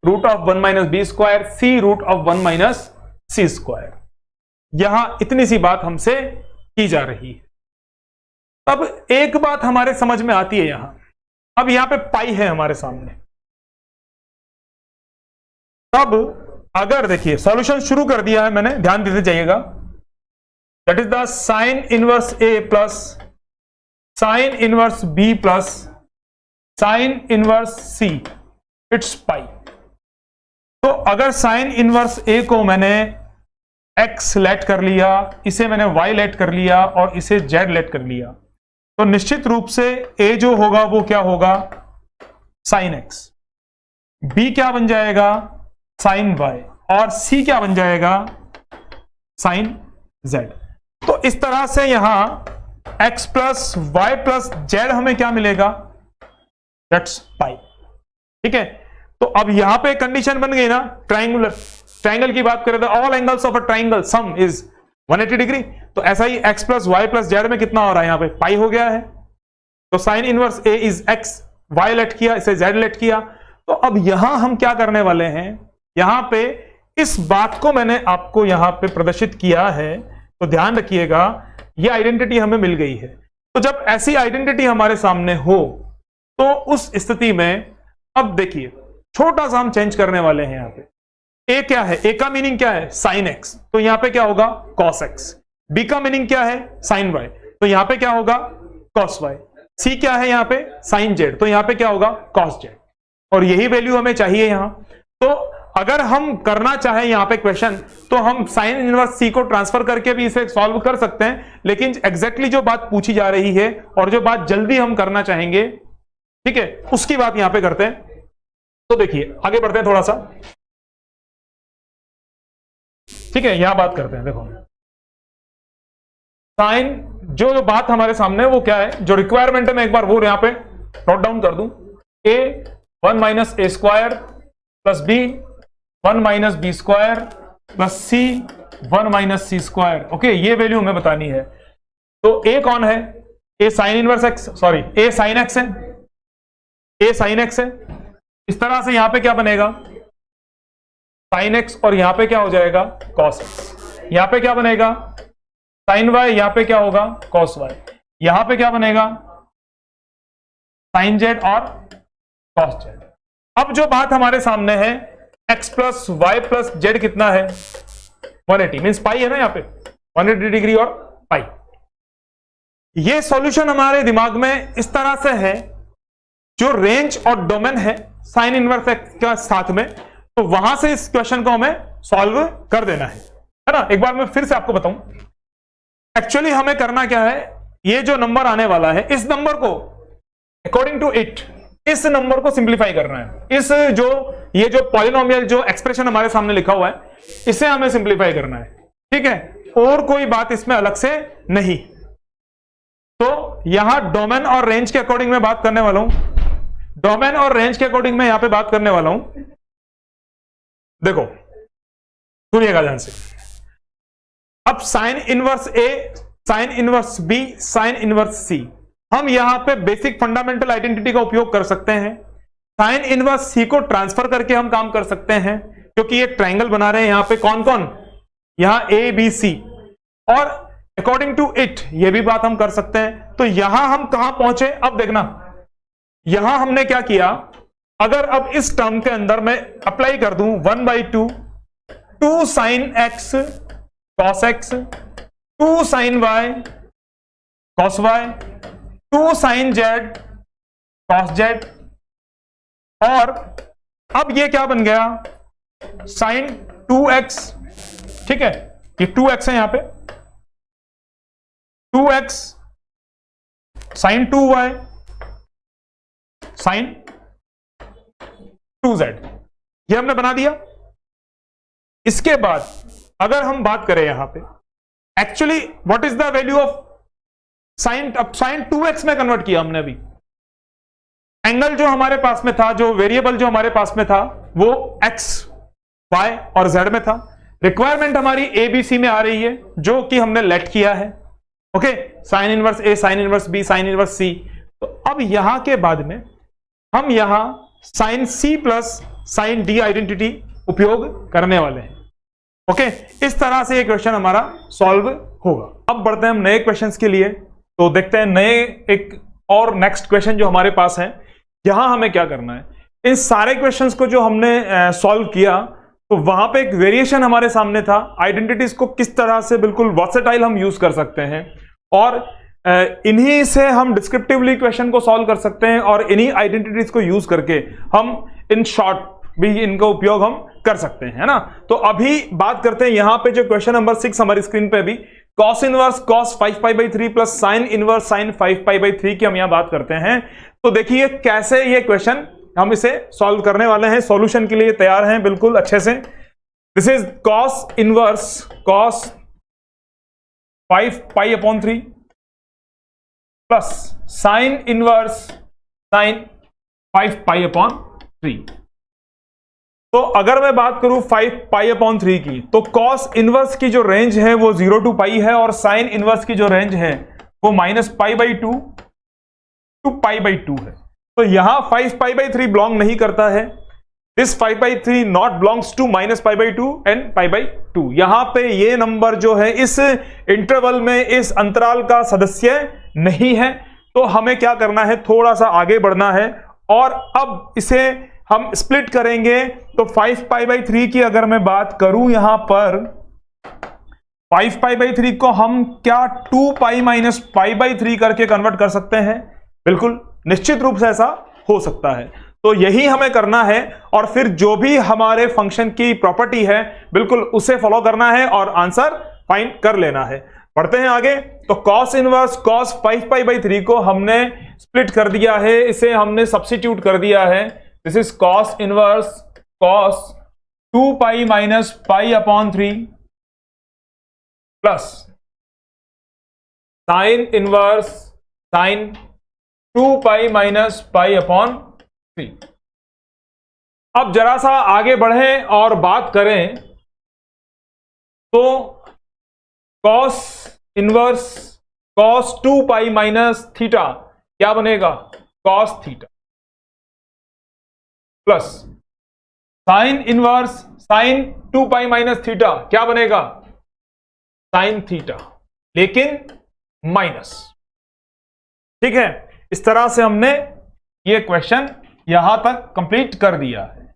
root of 1 minus B square, C root of 1 minus C square. यहां इतनी सी बात हमसे की जा रही है। अब एक बात हमारे समझ में आती है यहां, अब यहां पे पाई है हमारे सामने। तब अगर देखिए सॉल्यूशन शुरू कर दिया है मैंने, ध्यान देते जाइएगा। That is the sine inverse A plus sine inverse B plus sine inverse C, it's pi. तो अगर साइन इनवर्स A को मैंने x लेट कर लिया, इसे मैंने y लेट कर लिया और इसे z लेट कर लिया, तो निश्चित रूप से A जो होगा वो क्या होगा, साइन x, B क्या बन जाएगा, साइन y, और C क्या बन जाएगा, साइन z। तो इस तरह से यहां x plus y plus z हमें क्या मिलेगा, दैट्स पाई। ठीक है, तो अब यहां पे कंडीशन बन गई ना, ट्राइंगल की बात करें तो all angles of a triangle sum is 180 degree. तो ऐसा ही x plus y plus z में कितना हो रहा है, यहां पे पाई हो गया है। तो sine inverse A is x, y let किया, इसे z लेट किया। तो अब यहां हम क्या करने वाले हैं, यहां पे इस बात को मैंने आपको यहां पे प्रदर्शित किया है, तो ध्यान रखिएगा ये आइडेंटिटी हमें मिल गई है। तो जब ऐसी आइडेंटिटी हमारे सामने हो तो उस स्थिति में अब देखिए छोटा सा हम चेंज करने वाले हैं। यहां पे A क्या है, A का मीनिंग क्या है, साइन x, तो यहां पे क्या होगा, कॉस x। B का मीनिंग क्या है, साइन y, तो यहां पे क्या होगा, कॉस y। C क्या है यहां पे, साइन z, तो यहां पे क्या होगा, कॉस z। और यही वैल्यू हमें चाहिए यहां। तो अगर हम करना चाहें यहां पे क्वेश्चन, तो हम साइन इनवर्स C को ट्रांसफर करके भी इसे सॉल्व कर सकते हैं, लेकिन एग्जैक्टली जो बात पूछी जा रही है और जो बात जल्दी हम करना चाहेंगे, ठीक है, उसकी बात यहां पे करते हैं। तो देखिए आगे बढ़ते हैं थोड़ा सा, ठीक है, यहां बात करते हैं। देखो साइन जो बात हमारे सामने वो क्या है, जो रिक्वायरमेंट है मैं एक बार वो यहां पे नोट डाउन कर दूं। A 1 minus A square plus B 1 minus B square plus C 1 minus C square. Okay, ये वैल्यू हमें बतानी है। तो A कौन है, A sine inverse x, sorry A sine x है, A साइन x है। इस तरह से यहां पे क्या बनेगा, साइन x, और यहां पे क्या हो जाएगा, कॉस x। यहां पे क्या बनेगा, साइन y, यहां पे क्या होगा, कॉस y। यहां पे क्या बनेगा, साइन z और कॉस z। अब जो बात हमारे सामने है, x plus y plus z कितना है, 180, मीन्स पाई है ना, यहां पे 180 डिग्री और पाई। ये सॉल्यूशन हमारे दिमाग में इस तरह से है, जो रेंज और डोमेन है साइन इनवर्स एक्स के साथ में, तो वहां से इस क्वेश्चन को हमें सॉल्व कर देना है ना। एक बार मैं फिर से आपको बताऊं, एक्चुअली हमें करना क्या है, ये जो नंबर आने वाला है, इस नंबर को अकॉर्डिंग टू इट, इस नंबर को सिंप्लीफाई करना है। इस जो ये जो पॉलिनोमियल जो एक्सप्रेशन हमारे सामने लिखा हुआ है, इसे हमें सिंप्लीफाई करना है। ठीक है, और कोई बात इसमें अलग से नहीं। तो यहां डोमेन और रेंज के अकॉर्डिंग मैं बात करने वाला हूं, डोमेन और रेंज के अकॉर्डिंग मैं यहां पे बात करने वाला हूं। देखो सुनिएगा ध्यान से। अब sine inverse A, sine inverse B, sine inverse C, हम यहां पे बेसिक फंडामेंटल आइडेंटिटी का उपयोग कर सकते हैं। साइन इनवर्स सी को ट्रांसफर करके हम काम कर सकते हैं, क्योंकि ये ट्रायंगल बना रहे हैं यहां पे कौन कौन, यहां ए बी सी, और अकॉर्डिंग टू इट ये भी बात हम कर सकते हैं। तो यहां हम कहां पहुंचे, अब देखना यहां हमने क्या किया, अगर अब इस टर्म के अंदर मैं अप्लाई कर दूं 1/2 2 sine x cos x, 2 sine y cos y, 2 sine z cos z, और अब ये क्या बन गया, साइन 2x, ठीक है, ये 2x है यहां पे, 2x sign 2y sign 2z, ये हमने बना दिया। इसके बाद अगर हम बात करें यहां पे actually what is the value of sine, अब साइन 2x में कन्वर्ट किया हमने। अभी एंगल जो हमारे पास में था, जो वेरिएबल जो हमारे पास में था वो x, y और z में था। रिक्वायरमेंट हमारी ए बी सी में आ रही है, जो कि हमने लेट किया है। Okay, sine inverse A, sine inverse B, sine inverse C. तो अब यहां के बाद में हम यहां sine C plus sine D identity उपयोग करने वाले हैं। ओके, इस तरह से ये क्वेश्चन हमारा सॉल्व होगा। अब बढ़ते हैं हम नए क्वेश्चंस के लिए, तो देखते हैं नए एक और नेक्स्ट क्वेश्चन जो हमारे पास है। यहां हमें क्या करना है, इन सारे क्वेश्चंस को जो हमने सॉल्व किया, तो वहां पे एक वेरिएशन हमारे सामने था, आइडेंटिटीज को किस तरह से बिल्कुल वर्सेटाइल हम यूज कर सकते हैं, और इन्हीं से हम डिस्क्रिप्टिवली क्वेश्चन को सॉल्व कर सकते हैं, और इन्हीं आइडेंटिटीज को यूज करके हम इन शॉर्ट भी इनका उपयोग हम कर सकते हैं, है ना। तो अभी बात करते हैं यहां पे जो क्वेश्चन नंबर 6 हमारी स्क्रीन पे भी, cos inverse cos 5π/3 plus sine inverse sine 5π/3 की हम यहां बात करते हैं। तो देखिए कैसे ये क्वेश्चन हम इसे सॉल्व करने वाले हैं, सॉल्यूशन के लिए तैयार हैं बिल्कुल अच्छे से। This is cos inverse cos 5π/3 plus sine inverse sine 5π/3। तो अगर मैं बात करूं 5π/3 की, तो cos इनवर्स की जो रेंज है वो 0 to π है, और साइन इनवर्स की जो रेंज है वो -π/2 to π/2 है। तो यहां 5π/3 बिलोंग नहीं करता है, this 5/3 not belongs to -π/2 and π/2। यहां पे ये नंबर जो है इस इंटरवल में, इस अंतराल का सदस्य नहीं है। तो हमें क्या करना है, थोड़ा सा आगे बढ़ना है, और अब इसे हम स्प्लिट करेंगे। तो 5π/3 की अगर मैं बात करूं, यहां पर 5π/3 को हम क्या 2π - π/3 करके कन्वर्ट कर सकते हैं, बिल्कुल निश्चित रूप से ऐसा हो सकता है। तो यही हमें करना है, और फिर जो भी हमारे फंक्शन की प्रॉपर्टी है बिल्कुल उसे फॉलो करना है और आंसर फाइंड कर लेना है। पढ़ते हैं आगे। तो cos इनवर्स cos 5π/3 को हमने स्प्लिट कर दिया है, इसे हमने सब्स्टिट्यूट कर दिया है। This is cos inverse cos 2π - π/3 plus sine inverse sine 2π - π/3। अब जरा सा आगे बढ़ें और बात करें, तो cos इनवर्स cos 2π - थीटा क्या बनेगा, cos theta, plus sine inverse sine 2π - theta क्या बनेगा, साइन थीटा, लेकिन माइनस। ठीक है, इस तरह से हमने ये क्वेश्चन यहां तक कंप्लीट कर दिया है।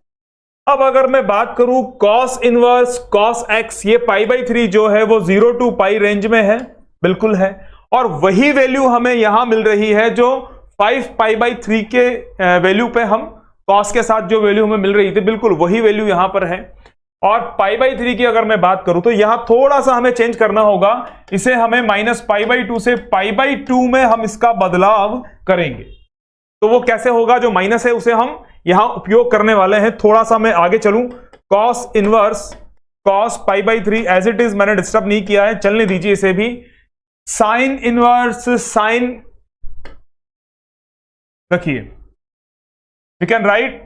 अब अगर मैं बात करूं cos इनवर्स cos x, ये π/3 जो है वो 0 to π रेंज में है, बिल्कुल है, और वही वैल्यू हमें यहां मिल रही है जो 5π/3 के वैल्यू पे हम cos के साथ जो वैल्यू हमें मिल रही थी, बिल्कुल वही वैल्यू यहां पर है। और π/3 की अगर मैं बात करूं तो यहां थोड़ा सा हमें चेंज करना होगा, इसे हमें -π/2 से π/2 में हम इसका बदलाव करेंगे। तो वो कैसे होगा, जो माइनस है उसे हम यहां उपयोग करने वाले हैं। थोड़ा सा मैं आगे चलूं, cos inverse cos π/3 as it is मैंने डिस्टर्ब नहीं किया है, चलने दीजिए इसे भी। साइन इनवर्स साइन, रखिए we can write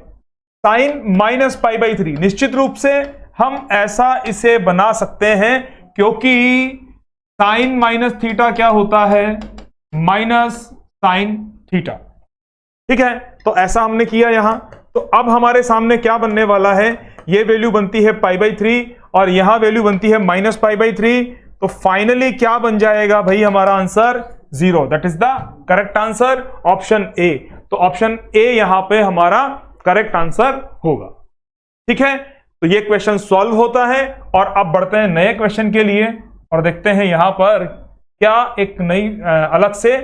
sine minus pi by 3। निश्चित रूप से हम ऐसा इसे बना सकते हैं क्योंकि साइन माइनस थीटा क्या होता है, माइनस साइन थीटा। ठीक है, तो ऐसा हमने किया यहां। तो अब हमारे सामने क्या बनने वाला है, ये वैल्यू बनती है पाई बाई 3 और यहां वैल्यू बनती है माइनस पाई बाई 3। तो फाइनली क्या बन जाएगा भाई हमारा answer 0। That is the correct answer, option A. तो ऑप्शन ए यहां पे हमारा करेक्ट आंसर होगा। ठीक है, तो ये क्वेश्चन सॉल्व होता है। और अब बढ़ते हैं नए क्वेश्चन के लिए और देखते हैं यहां पर क्या एक नई अलग से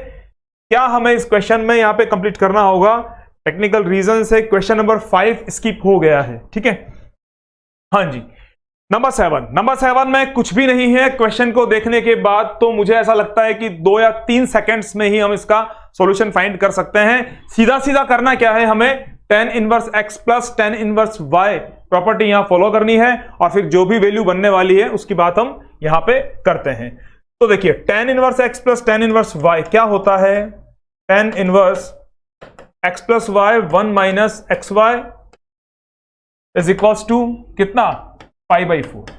क्या हमें इस क्वेश्चन में यहां पे कंप्लीट करना होगा। टेक्निकल रीजन से क्वेश्चन नंबर 5 स्किप हो गया है। ठीक है, हाँ जी, नंबर 7 में कुछ भी नहीं है। क्वेश्चन को देखने के बाद तो मुझे ऐसा लगता है कि 2 या 3 सेकेंड्स में ही हम इसका सॉल्यूशन फाइंड कर सकते हैं। सीधा सीधा करना क्या है, हमें tan inverse x plus tan inverse y property यहां फॉलो करनी है और फिर जो भी वैल्यू बनने वाली है उसकी बात हम यहां पे करते हैं। तो देखिए tan inverse x plus tan inverse y क्या होता है, tan inverse x plus y 1 minus x y is equals to कितना, पाई बाई 4।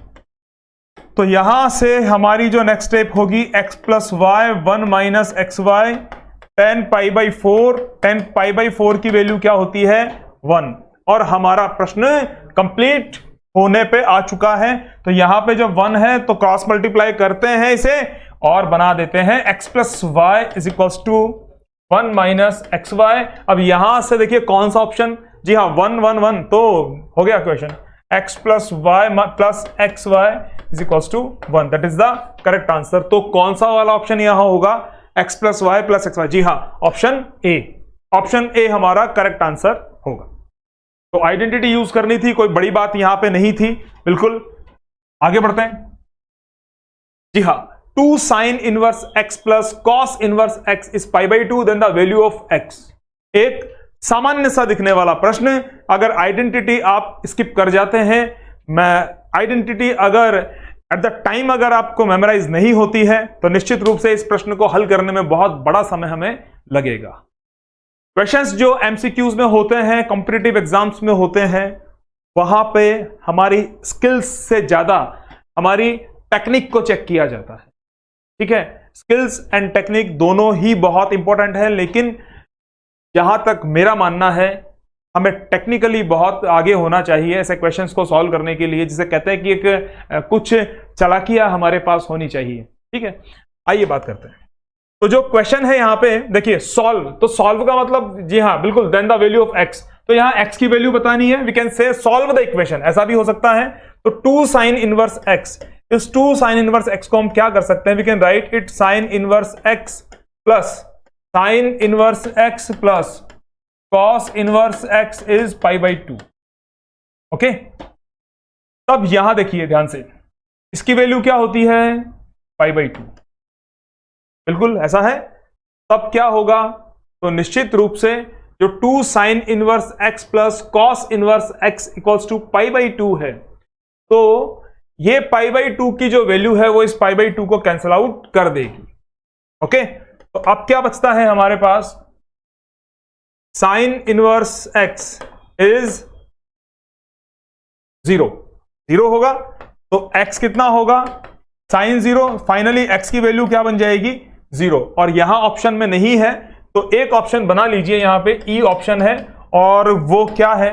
तो यहां से हमारी जो नेक्स्ट स्टेप होगी x plus y 1 minus x y tan pi by 4। tan pi by 4 की वैल्यू क्या होती है, 1। और हमारा प्रश्न कंप्लीट होने पे आ चुका है। तो यहां पे जब 1 है तो क्रॉस मल्टीप्लाई करते हैं इसे और बना देते हैं x plus y is equals to 1 minus x y. अब यहां से देखिए कौन सा ऑप्शन, जी हाँ 1 1 1, तो हो गया question x plus y plus x y is equals to 1। That is the correct answer. तो कौन सा वाला ऑप्शन यहां होगा, x plus y plus x y, जी हाँ ऑप्शन ए। ऑप्शन ए हमारा करेक्ट आंसर होगा। तो आइडेंटिटी यूज करनी थी, कोई बड़ी बात यहां पे नहीं थी। बिल्कुल आगे बढ़ते हैं। जी हाँ, 2 sine inverse x plus cos inverse x is pi by 2 then the value of x। एक सामान्य सा दिखने वाला प्रश्न। अगर आइडेंटिटी आप स्किप कर जाते हैं, मैं आइडेंटिटी अगर एट द टाइम अगर आपको मेमोराइज नहीं होती है तो निश्चित रूप से इस प्रश्न को हल करने में बहुत बड़ा समय हमें लगेगा। क्वेश्चंस जो एमसीक्यूज में होते हैं, कॉम्पिटिटिव एग्जाम्स में होते हैं, वहां पे हमारी स्किल्स से ज्यादा हमारी टेक्निक को चेक किया जाता है। ठीक है, स्किल्स एंड टेक्निक दोनों ही बहुत इंपॉर्टेंट है, लेकिन जहां तक मेरा मानना है हमें टेक्निकली बहुत आगे होना चाहिए ऐसे क्वेश्चंस को सॉल्व करने के लिए, जिसे कहते हैं कि एक कुछ चालाकियां हमारे पास होनी चाहिए। ठीक है, आइए बात करते हैं। तो जो क्वेश्चन है यहां पे देखिए सॉल्व, तो सॉल्व का मतलब जी हाँ बिल्कुल then the value of x। तो यहां x की वैल्यू बतानी है, we can say solve the equation, ऐसा भी हो सकता है। तो 2 साइन इनवर्स x, इस 2 साइन इनवर्स x को हम क्या कर सकते हैं, we can write it sine inverse x plus sine inverse x plus cos inverse x is pi by 2। Okay, तब यहां देखिए ध्यान से, इसकी वैल्यू क्या होती है, पाई बाई 2। बिल्कुल ऐसा है। तब क्या होगा, तो निश्चित रूप से जो 2 sine inverse x plus cos inverse x equals to pi by 2 है, तो ये पाई बाई 2 की जो वैल्यू है वो इस पाई बाई 2 को कैंसिल आउट कर देगी। ओके, तो अब क्या बचता है हमारे पास, साइन इनवर्स x इज 0 होगा। तो x कितना होगा, साइन 0। फाइनली x की वैल्यू क्या बन जाएगी, 0। और यहां ऑप्शन में नहीं है तो एक ऑप्शन बना लीजिए, यहां पे ई ऑप्शन है और वो क्या है,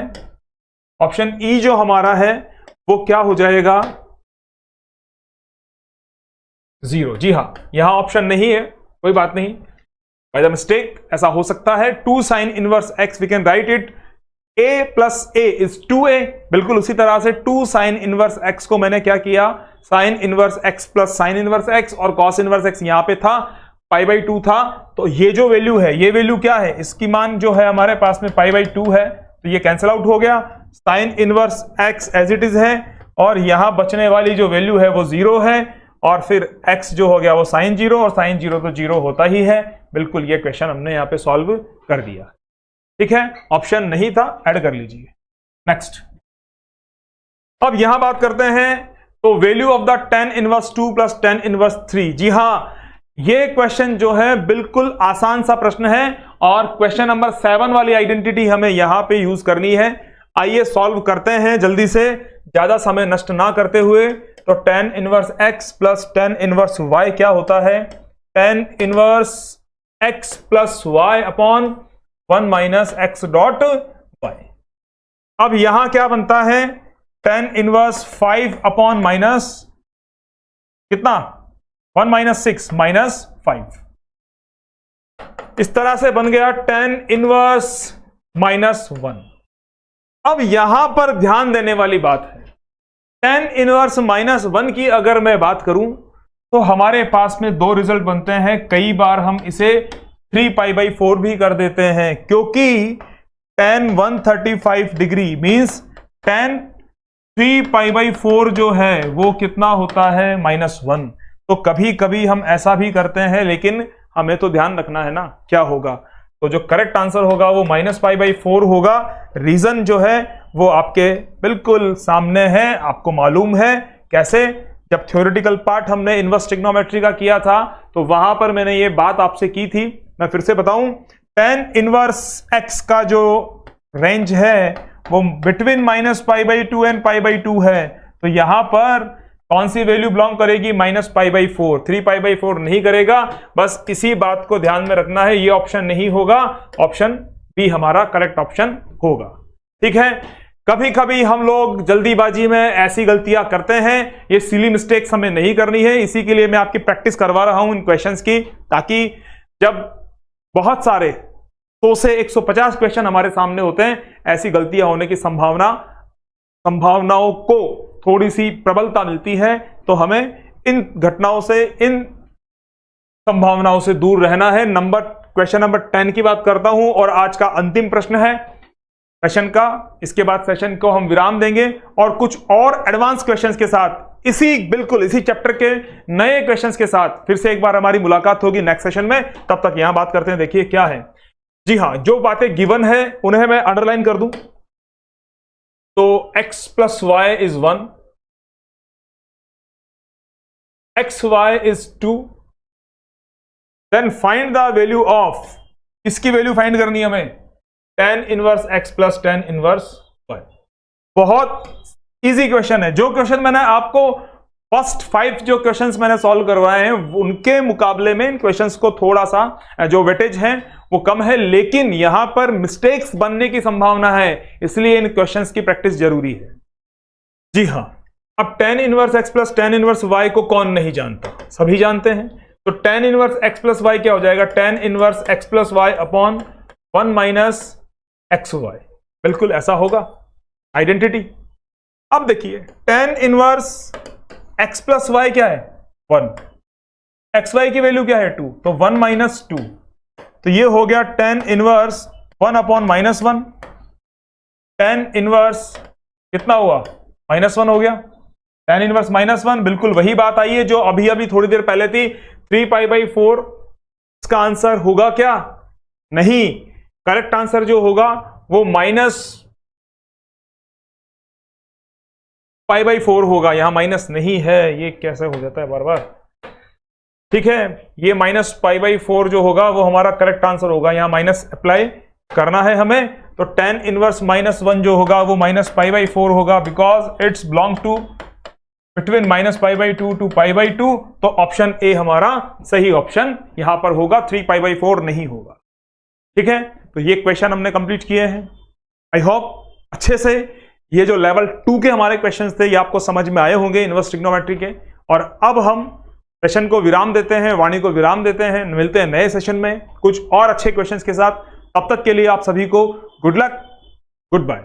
ऑप्शन ई जो हमारा है वो क्या हो जाएगा, 0। जी हां, यहां ऑप्शन नहीं है, कोई बात नहीं, बाय द मिस्टेक ऐसा हो सकता है। 2 sine inverse x we can write it a plus a is 2a। बिल्कुल उसी तरह से 2 साइन इनवर्स x को मैंने क्या किया, sign inverse x plus sine inverse x, और कॉस इनवर्स x यहां पे था पाई बाई 2 था। तो ये जो वैल्यू है, ये वैल्यू क्या है, इसकी मान जो है हमारे पास में पाई बाई 2 है, तो ये कैंसिल आउट हो गया। Sine inverse x as it is है और यहां बचने वाली जो वैल्यू है वो 0 है, और फिर x जो हो गया वो साइन 0, और साइन 0 तो 0 होता ही है। बिल्कुल ये क्वेश्चन हमने यहां पे सॉल्व कर दिया। ठीक है, ऑप्शन नहीं था, ऐड कर लीजिए। नेक्स्ट, अब यहां बात करते हैं तो value of the tan inverse 2 plus tan inverse 3। जी हां, ये क्वेश्चन जो है बिल्कुल आसान सा प्रश्न है और क्वेश्चन नंबर 7 वाली आइडेंटिटी हमें यहां पे यूज करनी है। आइए सॉल्व करते हैं जल्दी से, ज्यादा समय नष्ट ना करते हुए। तो tan inverse x plus tan inverse y क्या होता है? tan inverse x plus y upon 1 minus x dot y। अब यहां क्या बनता है? tan इनवर्स 5 अपॉन माइनस कितना 1 माइनस 6 माइनस 5। इस तरह से बन गया tan इनवर्स माइनस 1। अब यहां पर ध्यान देने वाली बात है, tan इनवर्स माइनस 1 की अगर मैं बात करूं तो हमारे पास में दो रिजल्ट बनते हैं। कई बार हम इसे 3π/4 भी कर देते हैं, क्योंकि tan 135 डिग्री मींस tan 3π/4 जो है वो कितना होता है? -1। तो कभी कभी हम ऐसा भी करते हैं, लेकिन हमें तो ध्यान रखना है ना क्या होगा। तो जो करेक्ट आंसर होगा वो -π/4 होगा। रीजन जो है वो आपके बिल्कुल सामने है, आपको मालूम है कैसे। जब थ्योरेटिकल पार्ट हमने इनवर्स ट्रिग्नोमेट्री का किया था तो वहां पर मैंने ये बात आपसे की थी। मैं फिर से बताऊं, tan इनवर्स x का जो रेंज है वो बिटवीन -π/2 एंड π/2 है। तो यहां पर कौन सी वैल्यू बिलोंग करेगी? -π/4। 3π/4 नहीं करेगा। बस इसी बात को ध्यान में रखना है, ये ऑप्शन नहीं होगा, ऑप्शन बी हमारा करेक्ट ऑप्शन होगा। ठीक है, कभी कभी हम लोग जल्दीबाजी में ऐसी गलतियां करते हैं, ये सिली मिस्टेक्स हमें नहीं करनी है। इसी के लिए मैं आपकी प्रैक्टिस करवा रहा हूं इन क्वेश्चंस की, ताकि जब बहुत सारे 100 से 150 क्वेश्चन हमारे सामने होते हैं, ऐसी गलतियां होने की संभावनाओं को थोड़ी सी प्रबलता मिलती है। तो हमें इन घटनाओं से, इन संभावनाओं से दूर रहना है। क्वेश्चन नंबर 10 की बात करता हूं और आज का अंतिम प्रश्न है सेशन का। इसके बाद सेशन को हम विराम देंगे और कुछ और एडवांस क्वेश्चंस के साथ, बिल्कुल इसी चैप्टर के नए क्वेश्चंस के साथ फिर से एक बार हमारी मुलाकात होगी नेक्स्ट सेशन में। तब तक यहां बात करते हैं, देखिए क्या है। जी हां, जो बातें गिवन है उन्हें मैं अंडरलाइन कर दूं। तो x plus y is 1, xy is 2, then find the value of, इसकी वैल्यू फाइंड करनी है हमें, tan inverse x plus tan inverse y। बहुत इजी क्वेश्चन है। जो क्वेश्चन मैंने आपको फर्स्ट 5 जो क्वेश्चंस मैंने सॉल्व करवाए हैं उनके मुकाबले में इन क्वेश्चंस को थोड़ा सा जो वेटेज है वो कम है, लेकिन यहां पर मिस्टेक्स बनने की संभावना है, इसलिए इन क्वेश्चंस की प्रैक्टिस जरूरी है। जी हां, अब tan inverse x plus tan inverse y को कौन नहीं जानता? सभी जानते हैं। तो tan inverse x plus y क्या हो जाएगा? tan inverse x plus y upon 1 minus xy। बिल्कुल ऐसा होगा आइडेंटिटी। अब देखिए, tan inverse x plus y क्या है? 1, xy की वैल्यू क्या है? 2, तो 1 माइनस 2। तो ये हो गया tan inverse 1 upon -1। tan inverse कितना हुआ? -1 हो गया। tan इनवर्स -1, बिल्कुल वही बात आई है जो अभी अभी थोड़ी देर पहले थी। 3π/4 इसका आंसर होगा क्या? नहीं, करेक्ट आंसर जो होगा वो -π/4 होगा। यहां माइनस नहीं है, ये कैसे हो जाता है बार बार। ठीक है, ये -π/4 जो होगा वो हमारा करेक्ट आंसर होगा। यहां माइनस अप्लाई करना है हमें। तो tan इनवर्स -1 जो होगा वो -π/4 होगा, because it's belong to between -π/2 to π/2। तो ऑप्शन ए हमारा सही ऑप्शन यहां पर होगा, 3π/4 नहीं होगा। ठीक है, तो ये क्वेश्चन हमने कंप्लीट किए हैं। आई होप अच्छे से ये जो लेवल 2 के हमारे क्वेश्चंस थे ये आपको समझ में आए होंगे इनवर्स ट्रिग्नोमेट्री के। और अब हम सेशन को विराम देते हैं, वाणी को विराम देते हैं। मिलते हैं नए सेशन में कुछ और अच्छे क्वेश्चंस के साथ। तब तक के लिए आप सभी को गुड लक, गुड बाय।